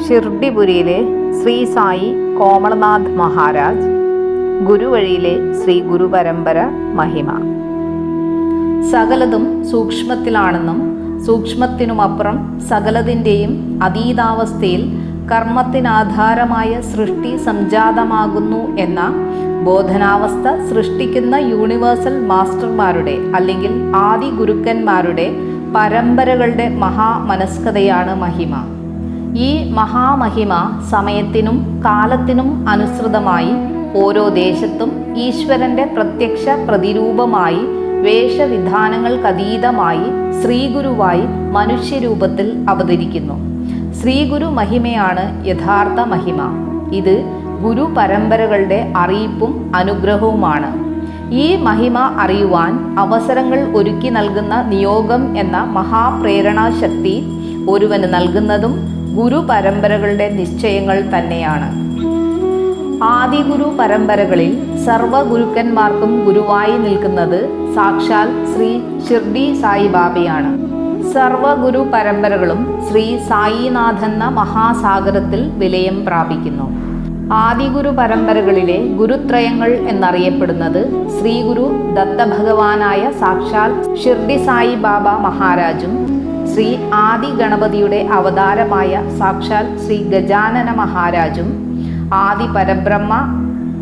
ഷിർഡിപുരിയിലെ ശ്രീ സായി കോമളനാഥ് മഹാരാജ്, ഗുരുവഴിയിലെ ശ്രീ ഗുരുപരമ്പര മഹിമ. സകലതും സൂക്ഷ്മത്തിലാണെന്നും സൂക്ഷ്മത്തിനുമപ്പുറം സകലതിൻ്റെയും അതീതാവസ്ഥയിൽ കർമ്മത്തിനാധാരമായ സൃഷ്ടി സംജാതമാകുന്നു എന്ന ബോധനാവസ്ഥ സൃഷ്ടിക്കുന്ന യൂണിവേഴ്സൽ മാസ്റ്റർമാരുടെ അല്ലെങ്കിൽ ആദി ഗുരുക്കന്മാരുടെ പരമ്പരകളുടെ മഹാമനസ്കതയാണ് മഹിമ. ഈ മഹാമഹിമ സമയത്തിനും കാലത്തിനും അനുസൃതമായി ഓരോ ദേശത്തും ഈശ്വരന്റെ പ്രത്യക്ഷ പ്രതിരൂപമായി വേഷവിധാനങ്ങൾക്കതീതമായി ശ്രീഗുരുവായി മനുഷ്യരൂപത്തിൽ അവതരിക്കുന്നു. ശ്രീഗുരു മഹിമയാണ് യഥാർത്ഥ മഹിമ. ഇത് ഗുരു പരമ്പരകളുടെ അറിയിപ്പും അനുഗ്രഹവുമാണ്. ഈ മഹിമ അറിയുവാൻ അവസരങ്ങൾ ഒരുക്കി നൽകുന്ന നിയോഗം എന്ന മഹാപ്രേരണാശക്തി ഒരുവന് നൽകുന്നതും ഗുരു പരമ്പരകളുടെ നിശ്ചയങ്ങൾ തന്നെയാണ്. ആദിഗുരു പരമ്പരകളിൽ സർവഗുരുക്കന്മാർക്കും ഗുരുവായി നിൽക്കുന്നത് സാക്ഷാൽ ശ്രീ ഷിർഡി സായിബാബയാണ്. സർവഗുരു പരമ്പരകളും ശ്രീ സായിനാഥെന്ന മഹാസാഗരത്തിൽ വിലയം പ്രാപിക്കുന്നു. ആദിഗുരു പരമ്പരകളിലെ ഗുരുത്രയങ്ങൾ എന്നറിയപ്പെടുന്നത് ശ്രീ ഗുരു ദത്തഭഗവാനായ സാക്ഷാൽ ഷിർഡി സായി ബാബ മഹാരാജും ശ്രീ ആദി ഗണപതിയുടെ അവതാരമായ സാക്ഷാൽ ശ്രീ ഗജാനന മഹാരാജും ആദി പരബ്രഹ്മ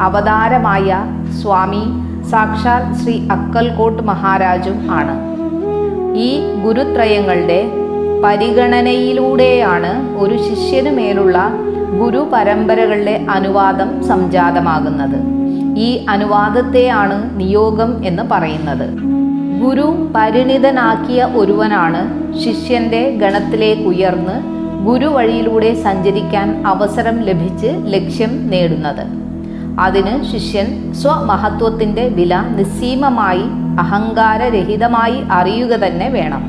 അവതാരമായ സ്വാമി സാക്ഷാൽ ശ്രീ അക്കൽകോട്ട് മഹാരാജും ആണ്. ഈ ഗുരുത്രയങ്ങളുടെ പരിഗണനയിലൂടെയാണ് ഒരു ശിഷ്യനു മേലുള്ള ഗുരു പരമ്പരകളുടെ അനുവാദം സംജാതമാകുന്നത്. ഈ അനുവാദത്തെയാണ് നിയോഗം എന്ന് പറയുന്നത്. ഗുരു പരിണിതനാക്കിയ ഒരുവനാണ് ശിഷ്യന്റെ ഗണത്തിലേക്കുയർന്ന് ഗുരുവഴിയിലൂടെ സഞ്ചരിക്കാൻ അവസരം ലഭിച്ച് ലക്ഷ്യം നേടുന്നത്. അതിന് ശിഷ്യൻ സ്വമഹത്വത്തിൻ്റെ വില നിസ്സീമമായി അഹങ്കാരരഹിതമായി അറിയുക തന്നെ വേണം.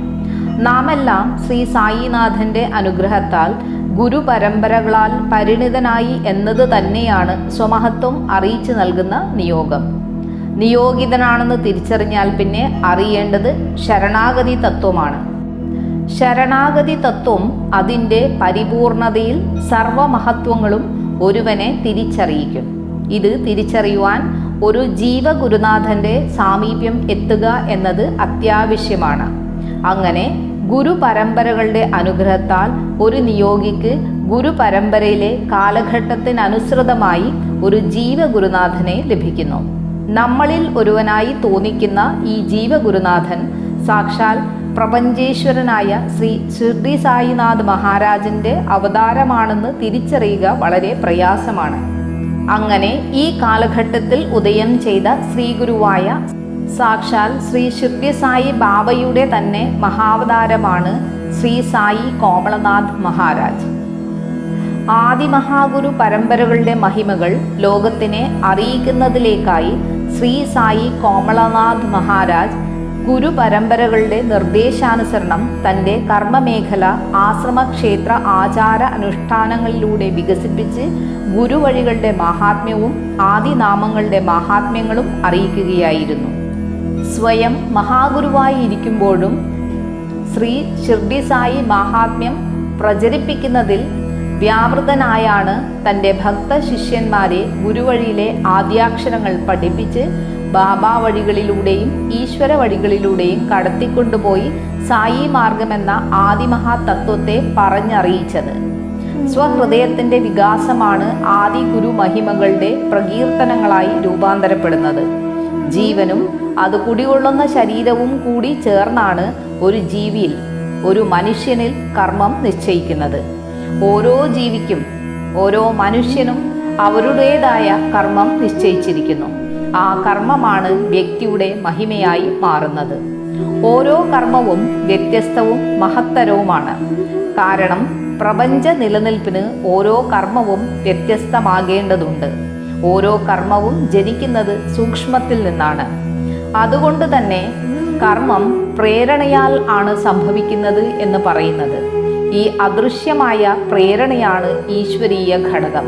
നാമെല്ലാം ശ്രീ സായിനാഥന്റെ അനുഗ്രഹത്താൽ ഗുരു പരമ്പരകളാൽ പരിണിതനായി എന്നത് തന്നെയാണ് സ്വമഹത്വം അറിയിച്ചു നൽകുന്ന നിയോഗം. നിയോഗിതനാണെന്ന് തിരിച്ചറിഞ്ഞാൽ പിന്നെ അറിയേണ്ടത് ശരണാഗതി തത്വമാണ്. ശരണാഗതി തത്വം അതിൻ്റെ പരിപൂർണതയിൽ സർവമഹത്വങ്ങളും ഒരുവനെ തിരിച്ചറിയിക്കും. ഇത് തിരിച്ചറിയുവാൻ ഒരു ജീവഗുരുനാഥന്റെ സാമീപ്യം എത്തുക എന്നത് അത്യാവശ്യമാണ്. അങ്ങനെ ഗുരു പരമ്പരകളുടെ അനുഗ്രഹത്താൽ ഒരു നിയോഗിക്ക് ഗുരു പരമ്പരയിലെ കാലഘട്ടത്തിനനുസൃതമായി ഒരു ജീവഗുരുനാഥനെ ലഭിക്കുന്നു. നമ്മളിൽ ഒരുവനായി തോന്നിക്കുന്ന ഈ ജീവഗുരുനാഥൻ സാക്ഷാൽ പ്രപഞ്ചേശ്വരനായ ശ്രീ ഷിർഡി സായിനാഥ് മഹാരാജിന്റെ അവതാരമാണെന്ന് തിരിച്ചറിയുക വളരെ പ്രയാസമാണ്. അങ്ങനെ ഈ കാലഘട്ടത്തിൽ ഉദയം ചെയ്ത ശ്രീഗുരുവായ സാക്ഷാൽ ശ്രീ ഷിർഡി സായി ബാബയുടെ തന്നെ മഹാവതാരമാണ് ശ്രീ സായി കോമളനാഥ് മഹാരാജ്. ആദിമഹാഗുരു പരമ്പരകളുടെ മഹിമകൾ ലോകത്തിനെ അറിയിക്കുന്നതിലേക്കായി ശ്രീ സായി കോമളനാഥ് മഹാരാജ് ഗുരു പരമ്പരകളുടെ നിർദ്ദേശാനുസരണം തൻ്റെ കർമ്മമേഖല ആശ്രമക്ഷേത്ര ആചാര അനുഷ്ഠാനങ്ങളിലൂടെ വികസിപ്പിച്ച് ഗുരുവഴികളുടെ മാഹാത്മ്യവും ആദിനാമങ്ങളുടെ മാഹാത്മ്യങ്ങളും അറിയിക്കുകയായിരുന്നു. സ്വയം മഹാഗുരുവായി ഇരിക്കുമ്പോഴും ശ്രീ ഷിർഡി സായി മാഹാത്മ്യം പ്രചരിപ്പിക്കുന്നതിൽ വ്യാപൃതനായാണ് തൻ്റെ ഭക്ത ശിഷ്യന്മാരെ ഗുരുവഴിയിലെ ആദ്യാക്ഷരങ്ങൾ പഠിപ്പിച്ച് ബാബാ വഴികളിലൂടെയും ഈശ്വര വഴികളിലൂടെയും കടത്തിക്കൊണ്ടുപോയി സായി മാർഗമെന്ന ആദിമഹാതത്വത്തെ പറഞ്ഞറിയിച്ചത്. സ്വഹൃദയത്തിൻ്റെ വികാസമാണ് ആദി ഗുരു മഹിമകളുടെ പ്രകീർത്തനങ്ങളായി രൂപാന്തരപ്പെടുന്നത്. ജീവനും അത് കുടികൊള്ളുന്ന ശരീരവും കൂടി ചേർന്നാണ് ഒരു ജീവിയിൽ, ഒരു മനുഷ്യനിൽ കർമ്മം നിശ്ചയിക്കുന്നത്. ഓരോ ജീവിക്കും, ഓരോ മനുഷ്യനും അവരുടേതായ കർമ്മം നിശ്ചയിച്ചിരിക്കുന്നു. ആ കർമ്മമാണ് വ്യക്തിയുടെ മഹിമയായി മാറുന്നത്. ഓരോ കർമ്മവും വ്യത്യസ്തവും മഹത്തരവുമാണ്. കാരണം പ്രപഞ്ച നിലനിൽപ്പിന് ഓരോ കർമ്മവും വ്യത്യസ്തമാകേണ്ടതുണ്ട്. ഓരോ കർമ്മവും ജനിക്കുന്നത് സൂക്ഷ്മത്തിൽ നിന്നാണ്. അതുകൊണ്ട് തന്നെ കർമ്മം പ്രേരണയാൽ ആണ് സംഭവിക്കുന്നത് എന്ന് പറയുന്നത്. ഈ അദൃശ്യമായ പ്രേരണയാണ് ഈശ്വരീയ ഘടകം.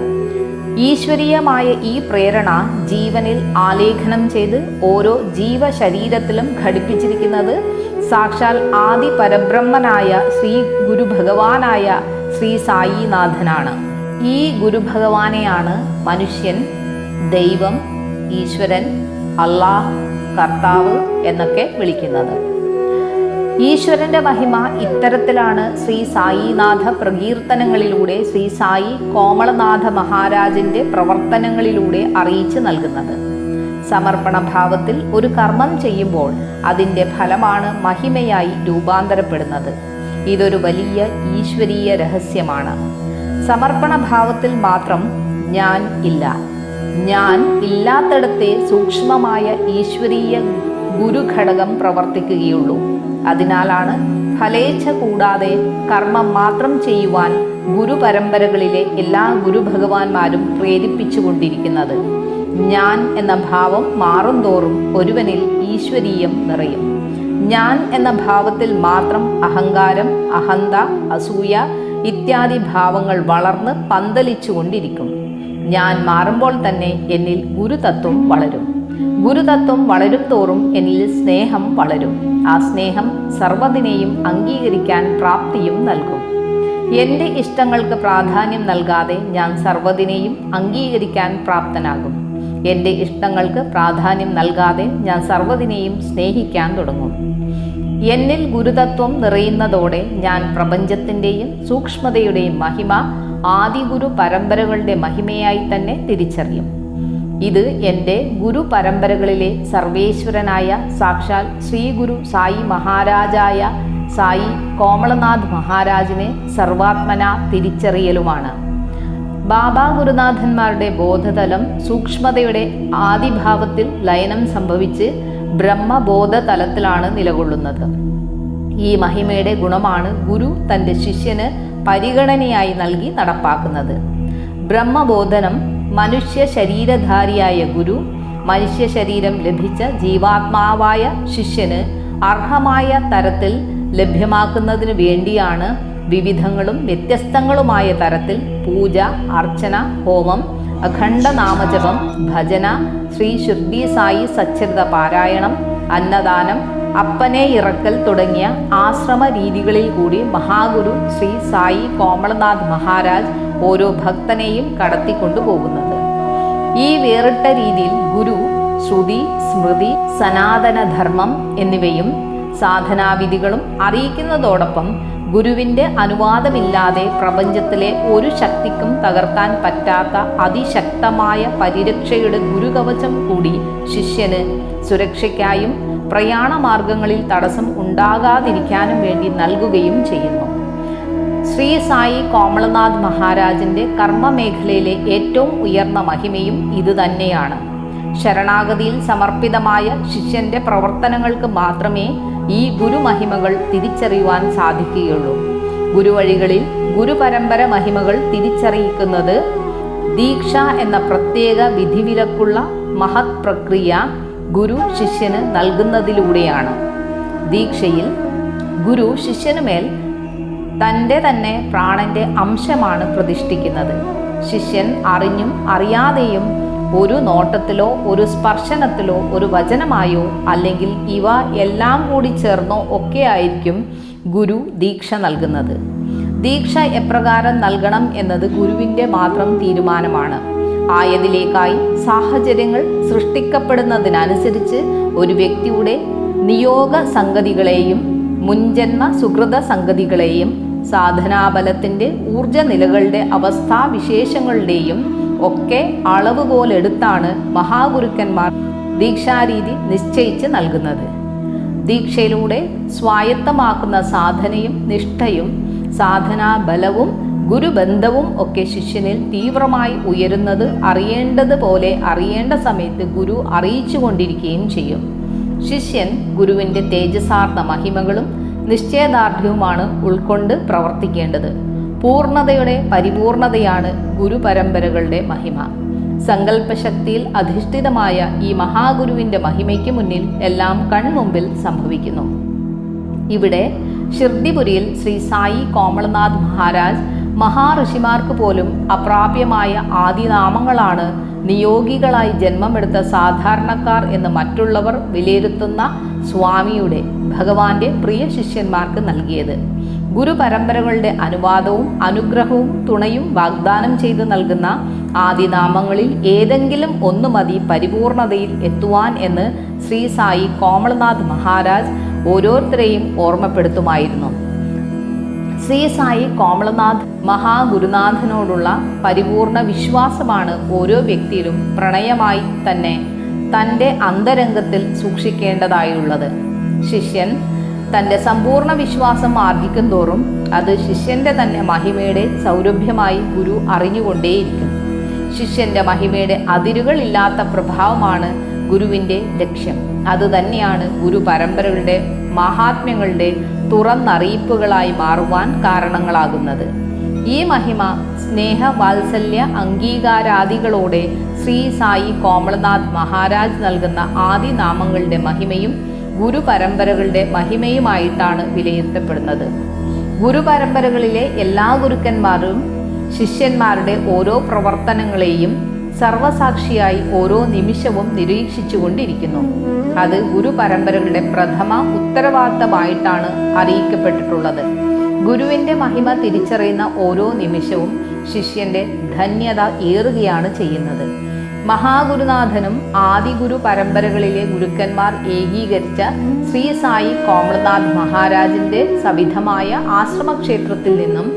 ഈശ്വരീയമായ ഈ പ്രേരണ ജീവനിൽ ആലേഖനം ചെയ്ത് ഓരോ ജീവശരീരത്തിലും ഘടിപ്പിച്ചിരിക്കുന്നത് സാക്ഷാൽ ആദി പരബ്രഹ്മനായ ശ്രീ ഗുരു ഭഗവാനായ ശ്രീ സായിനാഥനാണ്. ഈ ഗുരുഭഗവാനെയാണ് മനുഷ്യൻ ദൈവം, ഈശ്വരൻ, അള്ളാഹ്, കർത്താവ് എന്നൊക്കെ വിളിക്കുന്നത്. ഈശ്വരന്റെ മഹിമ ഇത്തരത്തിലാണ് ശ്രീ സായിനാഥ പ്രകീർത്തനങ്ങളിലൂടെ ശ്രീ സായി കോമളനാഥ മഹാരാജിന്റെ പ്രവർത്തനങ്ങളിലൂടെ അറിയിച്ചു നൽകുന്നത്. സമർപ്പണ ഭാവത്തിൽ ഒരു കർമ്മം ചെയ്യുമ്പോൾ അതിൻ്റെ ഫലമാണ് മഹിമയായി രൂപാന്തരപ്പെടുന്നത്. ഇതൊരു വലിയ ഈശ്വരീയ രഹസ്യമാണ്. സമർപ്പണ ഭാവത്തിൽ മാത്രം ഞാൻ ഇല്ല. ഞാൻ ഇല്ലാത്തിടത്തെ സൂക്ഷ്മമായ ഈശ്വരീയ ഗുരുഘടകം പ്രവർത്തിക്കുകയുള്ളൂ. അതിനാലാണ് ഫലേച്ഛ കൂടാതെ കർമ്മം മാത്രം ചെയ്യുവാൻ ഗുരുപരമ്പരകളിലെ എല്ലാ ഗുരുഭഗവാന്മാരും പ്രേരിപ്പിച്ചുകൊണ്ടിരിക്കുന്നത്. ഞാൻ എന്ന ഭാവം മാറുംതോറും ഒരുവനിൽ ഈശ്വരീയം നിറയും. ഞാൻ എന്ന ഭാവത്തിൽ മാത്രം അഹങ്കാരം, അഹന്ത, അസൂയ ഇത്യാദി ഭാവങ്ങൾ വളർന്ന് പന്തലിച്ചു കൊണ്ടിരിക്കും. ഞാൻ മാറുമ്പോൾ തന്നെ എന്നിൽ ഗുരുതത്വം വളരും. ഗുരുതത്വം വളരും തോറും എന്നിൽ സ്നേഹം വളരും. ആ സ്നേഹം സർവ്വതിനെയും അംഗീകരിക്കാൻ പ്രാപ്തിയും നൽകും. എൻ്റെ ഇഷ്ടങ്ങൾക്ക് പ്രാധാന്യം നൽകാതെ ഞാൻ സർവ്വതിനെയും അംഗീകരിക്കാൻ പ്രാപ്തനാകും. എൻ്റെ ഇഷ്ടങ്ങൾക്ക് പ്രാധാന്യം നൽകാതെ ഞാൻ സർവ്വതിനെയും സ്നേഹിക്കാൻ തുടങ്ങും. എന്നിൽ ഗുരുതത്വം നിറയുന്നതോടെ ഞാൻ പ്രപഞ്ചത്തിൻ്റെയും സൂക്ഷ്മതയുടെയും മഹിമ ആദിഗുരു പരമ്പരകളുടെ മഹിമയായി തന്നെ തിരിച്ചറിയും. ഇത് എൻ്റെ ഗുരു പരമ്പരകളിലെ സർവേശ്വരനായ സാക്ഷാൽ ശ്രീ ഗുരു സായി മഹാരാജായ സായി കോമളനാഥ് മഹാരാജിനെ സർവാത്മന തിരിച്ചറിയലുമാണ്. ബാബാ ഗുരുനാഥന്മാരുടെ ബോധതലം സൂക്ഷ്മതയുടെ ആദിഭാവത്തിൽ ലയനം സംഭവിച്ച് ബ്രഹ്മബോധ തലത്തിലാണ് നിലകൊള്ളുന്നത്. ഈ മഹിമയുടെ ഗുണമാണ് ഗുരു തൻ്റെ ശിഷ്യന് പരിഗണനയായി നൽകി നടപ്പാക്കുന്നത്. ബ്രഹ്മബോധനം മനുഷ്യ ശരീരധാരിയായ ഗുരു മനുഷ്യ ശരീരം ലഭിച്ച ജീവാത്മാവായ ശിഷ്യന് അർഹമായ തരത്തിൽ ലഭ്യമാക്കുന്നതിനു വേണ്ടിയാണ് വിവിധങ്ങളും വ്യത്യസ്തങ്ങളുമായ തരത്തിൽ പൂജ, അർച്ചന, ഹോമം, അഖണ്ഡ നാമജപം, ഭജന, ശ്രീ ഷിർഡി സായി സച്ചരിത പാരായണം, അന്നദാനം, അപ്പനെ ഇറക്കൽ തുടങ്ങിയ ആശ്രമ രീതികളിൽ കൂടി മഹാഗുരു ശ്രീ സായി കോമളനാഥ് മഹാരാജ് ഓരോ ഭക്തനെയും കടത്തിക്കൊണ്ടുപോകുന്നത്. ഈ വേറിട്ട രീതിയിൽ ഗുരു ശ്രുതി, സ്മൃതി, സനാതനധർമ്മം എന്നിവയും സാധനാവിധികളും അറിയിക്കുന്നതോടൊപ്പം ഗുരുവിൻ്റെ അനുവാദമില്ലാതെ പ്രപഞ്ചത്തിലെ ഒരു ശക്തിക്കും തകർക്കാൻ പറ്റാത്ത അതിശക്തമായ പരിരക്ഷയുടെ ഗുരുകവചം കൂടി ശിഷ്യന് സുരക്ഷയ്ക്കായും പ്രയാണമാർഗങ്ങളിൽ തടസ്സം ഉണ്ടാകാതിരിക്കാനും വേണ്ടി നൽകുകയും ചെയ്യുന്നു. ശ്രീ സായി കോമളനാഥ് മഹാരാജിൻ്റെ കർമ്മമേഖലയിലെ ഏറ്റവും ഉയർന്ന മഹിമയും ഇതുതന്നെയാണ്. ശരണാഗതിയിൽ സമർപ്പിതമായ ശിഷ്യന്റെ പ്രവർത്തനങ്ങൾക്ക് മാത്രമേ ഈ ഗുരുമഹിമകൾ തിരിച്ചറിയുവാൻ സാധിക്കുകയുള്ളൂ. ഗുരുവഴികളിൽ ഗുരുപരമ്പര മഹിമകൾ തിരിച്ചറിയിക്കുന്നത് ദീക്ഷ എന്ന പ്രത്യേക വിധിവിലക്കുള്ള മഹത് പ്രക്രിയ ഗുരു ശിഷ്യന് നൽകുന്നതിലൂടെയാണ്. ദീക്ഷയിൽ ഗുരു ശിഷ്യനുമേൽ തൻ്റെ തന്നെ പ്രാണന്റെ അംശമാണ് പ്രതിഷ്ഠിക്കുന്നത്. ശിഷ്യൻ അറിഞ്ഞും അറിയാതെയും ഒരു നോട്ടത്തിലോ ഒരു സ്പർശനത്തിലോ ഒരു വചനമായോ അല്ലെങ്കിൽ ഇവ എല്ലാം കൂടി ചേർന്നോ ഒക്കെ ആയിരിക്കും ഗുരു ദീക്ഷ നൽകുന്നത്. ദീക്ഷ എപ്രകാരം നൽകണം എന്നത് ഗുരുവിൻ്റെ മാത്രം തീരുമാനമാണ്. ആയതിലേക്കായി സാഹചര്യങ്ങൾ സൃഷ്ടിക്കപ്പെടുന്നതിനനുസരിച്ച് ഒരു വ്യക്തിയുടെ നിയോഗ സംഗതികളെയും മുൻജന്മ സുഹൃത സംഗതികളെയും സാധനാബലത്തിൻ്റെ ഊർജ നിലകളുടെ അവസ്ഥാവിശേഷങ്ങളുടെയും ഒക്കെ അളവുകോലെടുത്താണ് മഹാഗുരുക്കന്മാർ ദീക്ഷാരീതി നിശ്ചയിച്ച് നൽകുന്നത്. ദീക്ഷയിലൂടെ സ്വായത്തമാക്കുന്ന സാധനയും നിഷ്ഠയും സാധനാബലവും ഗുരുബന്ധവും ഒക്കെ ശിഷ്യനിൽ തീവ്രമായി ഉയരുന്നത് അറിയേണ്ടതുപോലെ അറിയേണ്ട സമയത്ത് ഗുരു അറിയിച്ചു കൊണ്ടിരിക്കുകയും ചെയ്യും. ശിഷ്യൻ ഗുരുവിൻ്റെ തേജസാർന്ന മഹിമകളും നിശ്ചയദാർഢ്യവുമാണ് ഉൾക്കൊണ്ട് പ്രവർത്തിക്കേണ്ടത്. പൂർണ്ണതയുടെ പരിപൂർണതയാണ് ഗുരുപരമ്പരകളുടെ മഹിമ. സങ്കല്പശക്തിയിൽ അധിഷ്ഠിതമായ ഈ മഹാഗുരുവിൻ്റെ മഹിമയ്ക്ക് മുന്നിൽ എല്ലാം കൺമുമ്പിൽ സംഭവിക്കുന്നു. ഇവിടെ ഷിർഡിപുരിയിൽ ശ്രീ സായി കോമളനാഥ് മഹാരാജ് മഹാഋഷിമാർക്ക് പോലും അപ്രാപ്യമായ ആദിനാമങ്ങളാണ് നിയോഗികളായി ജന്മമെടുത്ത സാധാരണക്കാർ എന്ന് മറ്റുള്ളവർ വിലയിരുത്തുന്ന സ്വാമിയുടെ ഭഗവാന്റെ പ്രിയ ശിഷ്യന്മാർക്ക് നൽകിയത്. ഗുരുപരമ്പരകളുടെ അനുവാദവും അനുഗ്രഹവും തുണയും വാഗ്ദാനം ചെയ്തു നൽകുന്ന ആദിനാമങ്ങളിൽ ഏതെങ്കിലും ഒന്ന് മതി പരിപൂർണതയിൽ എത്തുവാൻ എന്ന് ശ്രീ സായി കോമളനാഥ് മഹാരാജ് ഓരോരുത്തരെയും ഓർമ്മപ്പെടുത്തുമായിരുന്നു. ശ്രീ സായി കോമളനാഥ് മഹാഗുരുനാഥനോടുള്ള പരിപൂർണ വിശ്വാസമാണ് ഓരോ വ്യക്തിയിലും പ്രണയമായി തന്നെ തൻ്റെ അന്തരംഗത്തിൽ സൂക്ഷിക്കേണ്ടതായുള്ളത്. ശിഷ്യൻ തൻ്റെ സമ്പൂർണ്ണ വിശ്വാസം ആർജിക്കും തോറും അത് ശിഷ്യന്റെ തന്നെ മഹിമയുടെ സൗരഭ്യമായി ഗുരു അറിഞ്ഞുകൊണ്ടേയിരിക്കും. ശിഷ്യന്റെ മഹിമയുടെ അതിരുകളില്ലാത്ത പ്രഭാവമാണ് ഗുരുവിൻ്റെ ലക്ഷ്യം. അതുതന്നെയാണ് ഗുരു പരമ്പരകളുടെ മഹാത്മ്യങ്ങളുടെ തുറന്നറിയിപ്പുകളായി മാറുവാൻ കാരണങ്ങളാകുന്നത്. ഈ മഹിമ സ്നേഹ വാത്സല്യ അംഗീകാരാദികളോടെ ശ്രീ സായി കോമളനാഥ് മഹാരാജ് നൽകുന്ന ആദിനാമങ്ങളുടെ മഹിമയും ഗുരുപരമ്പരകളുടെ മഹിമയുമായിട്ടാണ് വിലയിരുത്തപ്പെടുന്നത്. ഗുരുപരമ്പരകളിലെ എല്ലാ ഗുരുക്കന്മാരും ശിഷ്യന്മാരുടെ ഓരോ പ്രവർത്തനങ്ങളെയും സർവസാക്ഷിയായി ഓരോ നിമിഷവും നിരീക്ഷിച്ചുകൊണ്ടിരിക്കുന്നു. അത് ഗുരുപരമ്പരകളുടെ പ്രഥമ ഉത്തരവാദിത്തമായിട്ടാണ് അറിയിക്കപ്പെട്ടിട്ടുള്ളത്. ഗുരുവിൻ്റെ മഹിമ തിരിച്ചറിയുന്ന ഓരോ നിമിഷവും ശിഷ്യന്റെ ധന്യത ഏറുകയാണ് ചെയ്യുന്നത്. മഹാഗുരുനാഥനും ആദിഗുരു പരമ്പരകളിലെ ഗുരുക്കന്മാർ ഏകീകരിച്ച ശ്രീ സായി കോമളനാഥ് മഹാരാജിന്റെ സവിധമായ ആശ്രമക്ഷേത്രത്തിൽ നിന്നും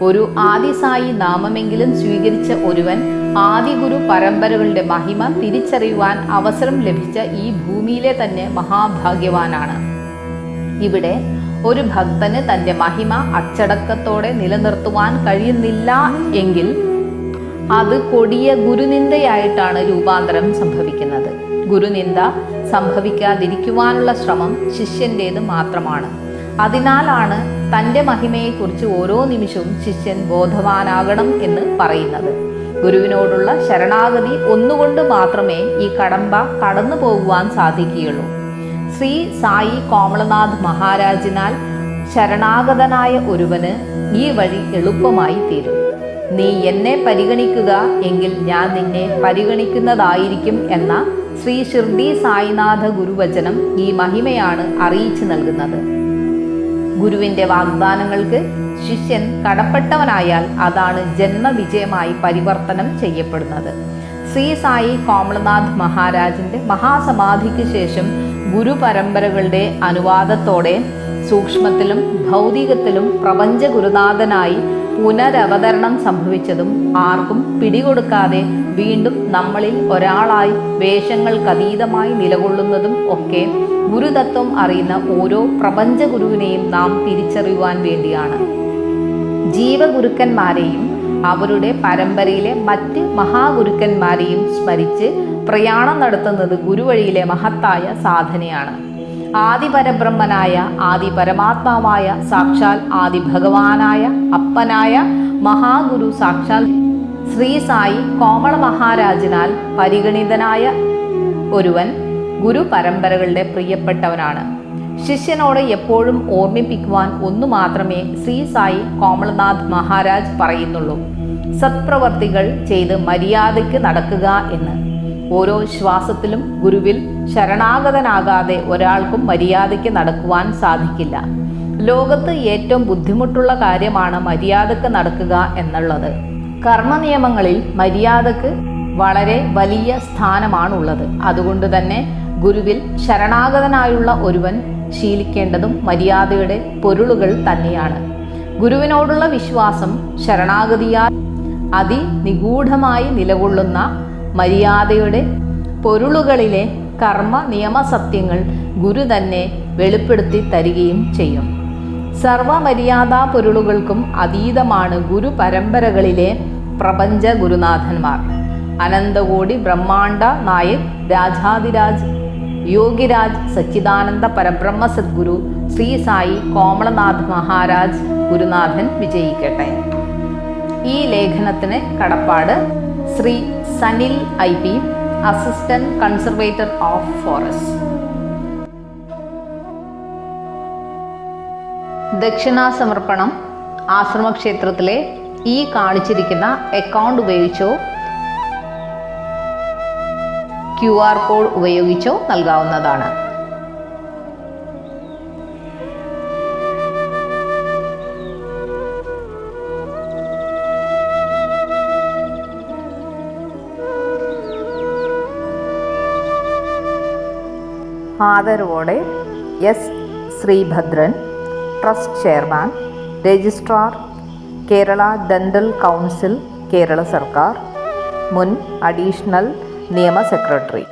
ഒരു ആദിസായി നാമമെങ്കിലും സ്വീകരിച്ച ഒരുവൻ ആദിഗുരു പരമ്പരകളുടെ മഹിമ തിരിച്ചറിയുവാൻ അവസരം ലഭിച്ച ഈ ഭൂമിയിലെ തന്നെ മഹാഭാഗ്യവാനാണ്. ഇവിടെ ഒരു ഭക്തന് തൻ്റെ മഹിമ അച്ചടക്കത്തോടെ നിലനിർത്തുവാൻ കഴിയുന്നില്ല എങ്കിൽ അത് കൊടിയ ഗുരുനിന്ദയായിട്ടാണ് രൂപാന്തരം സംഭവിക്കുന്നത്. ഗുരുനിന്ദ സംഭവിക്കാതിരിക്കുവാനുള്ള ശ്രമം ശിഷ്യൻ്റേത് മാത്രമാണ്. അതിനാലാണ് തൻ്റെ മഹിമയെക്കുറിച്ച് ഓരോ നിമിഷവും ശിഷ്യൻ ബോധവാനാകണം എന്ന് പറയുന്നത്. ഗുരുവിനോടുള്ള ശരണാഗതി ഒന്നുകൊണ്ട് മാത്രമേ ഈ കടമ്പ കടന്നു പോകുവാൻ സാധിക്കുകയുള്ളൂ. ശ്രീ സായി കോമളനാഥ് മഹാരാജിനാൽ ശരണാഗതനായ ഒരുവന് ഈ വഴി എളുപ്പമായി തീരും. നീ എന്നെ പരിഗണിക്കുക എങ്കിൽ ഞാൻ നിന്നെ പരിഗണിക്കുന്നതായിരിക്കും എന്ന ശ്രീ ഷിർഡി സായിനാഥ ഗുരുവചനം ഈ മഹിമയാണ് അറിയിച്ചു നൽകുന്നത്. ഗുരുവിൻ്റെ വാഗ്ദാനങ്ങൾക്ക് ശിഷ്യൻ കടപ്പെട്ടവനായാൽ അതാണ് ജന്മവിജയമായി പരിവർത്തനം ചെയ്യപ്പെടുന്നത്. ശ്രീ സായി കോമളനാഥ് മഹാരാജിൻ്റെ മഹാസമാധിക്ക് ശേഷം ഗുരുപരമ്പരകളുടെ അനുവാദത്തോടെ സൂക്ഷ്മത്തിലും ഭൗതികത്തിലും പ്രപഞ്ച ഗുരുനാഥനായി പുനരവതരണം സംഭവിച്ചതും ആർക്കും പിടികൊടുക്കാതെ വീണ്ടും നമ്മളിൽ ഒരാളായി വേഷങ്ങൾക്കതീതമായി നിലകൊള്ളുന്നതും ഒക്കെ ഗുരുതത്വം അറിയുന്ന ഓരോ പ്രപഞ്ച ഗുരുവിനെയും നാം തിരിച്ചറിയുവാൻ വേണ്ടിയാണ്. ജീവഗുരുക്കന്മാരെയും അവരുടെ പരമ്പരയിലെ മറ്റ് മഹാഗുരുക്കന്മാരെയും സ്മരിച്ച് പ്രയാണം നടത്തുന്നത് ഗുരുവഴിയിലെ മഹത്തായ സാധനയാണ്. ആദിപരബ്രഹ്മനായ ആദിപരമാത്മാവായ സാക്ഷാൽ ആദിഭഗവാനായ അപ്പനായ മഹാഗുരു സാക്ഷാൽ ശ്രീ സായി കോമള മഹാരാജിനാൽ പരിഗണിതനായ ഒരുവൻ ഗുരു പരമ്പരകളുടെ പ്രിയപ്പെട്ടവനാണ്. ശിഷ്യനോട് എപ്പോഴും ഓർമ്മിപ്പിക്കുവാൻ ഒന്നു മാത്രമേ ശ്രീ സായി കോമളനാഥ് മഹാരാജ് പറയുന്നുള്ളൂ: സത്പ്രവർത്തികൾ ചെയ്ത് മര്യാദയ്ക്ക് നടക്കുക എന്ന്. ഓരോ ശ്വാസത്തിലും ഗുരുവിൽ ശരണാഗതനാകാതെ ഒരാൾക്കും മര്യാദയ്ക്ക് നടക്കുവാൻ സാധിക്കില്ല. ലോകത്ത് ഏറ്റവും ബുദ്ധിമുട്ടുള്ള കാര്യമാണ് മര്യാദയ്ക്ക് നടക്കുക എന്നുള്ളത്. കർമ്മനിയമങ്ങളിൽ മര്യാദയ്ക്ക് വളരെ വലിയ സ്ഥാനമാണുള്ളത്. അതുകൊണ്ട് തന്നെ ഗുരുവിൽ ശരണാഗതനായുള്ള ഒരുവൻ ശീലിക്കേണ്ടതും മര്യാദയുടെ പൊരുളുകൾ തന്നെയാണ്. ഗുരുവിനോടുള്ള വിശ്വാസം ശരണാഗതിയാൽ അതിനിഗൂഢമായി നിലകൊള്ളുന്ന മര്യാദയുടെ പൊരുളുകളിലെ കർമ്മ നിയമസത്യങ്ങൾ ഗുരു തന്നെ വെളിപ്പെടുത്തി തരികയും ചെയ്യും. സർവമര്യാദാ പൊരുളുകൾക്കും അതീതമാണ് ഗുരു പരമ്പരകളിലെ പ്രപഞ്ച ഗുരുനാഥന്മാർ. അനന്തകോടി ബ്രഹ്മാണ്ട നായക് രാജാധിരാജ് യോഗിരാജ് സച്ചിദാനന്ദ പരബ്രഹ്മ സദ്ഗുരു ശ്രീ സായി കോമളനാഥ് മഹാരാജ് ഗുരുനാഥൻ വിജയിക്കട്ടെ. ഈ ലേഖനത്തിന് കടപ്പാട് Shri Sanil IP, assistant conservator of forest. ദക്ഷിണാസമർപ്പണം ആശ്രമക്ഷേത്രത്തിലെ ഈ കാണിച്ചിരിക്കുന്ന അക്കൗണ്ട് ഉപയോഗിച്ചോ QR കോഡ് ഉപയോഗിച്ചോ നൽകാവുന്നതാണ്. ആദരവോടെ S Sreebhadran, trust chairman, registrar, Kerala dental council, Kerala സർക്കാർ, മുൻ അഡീഷണൽ നിയമ സെക്രട്ടറി.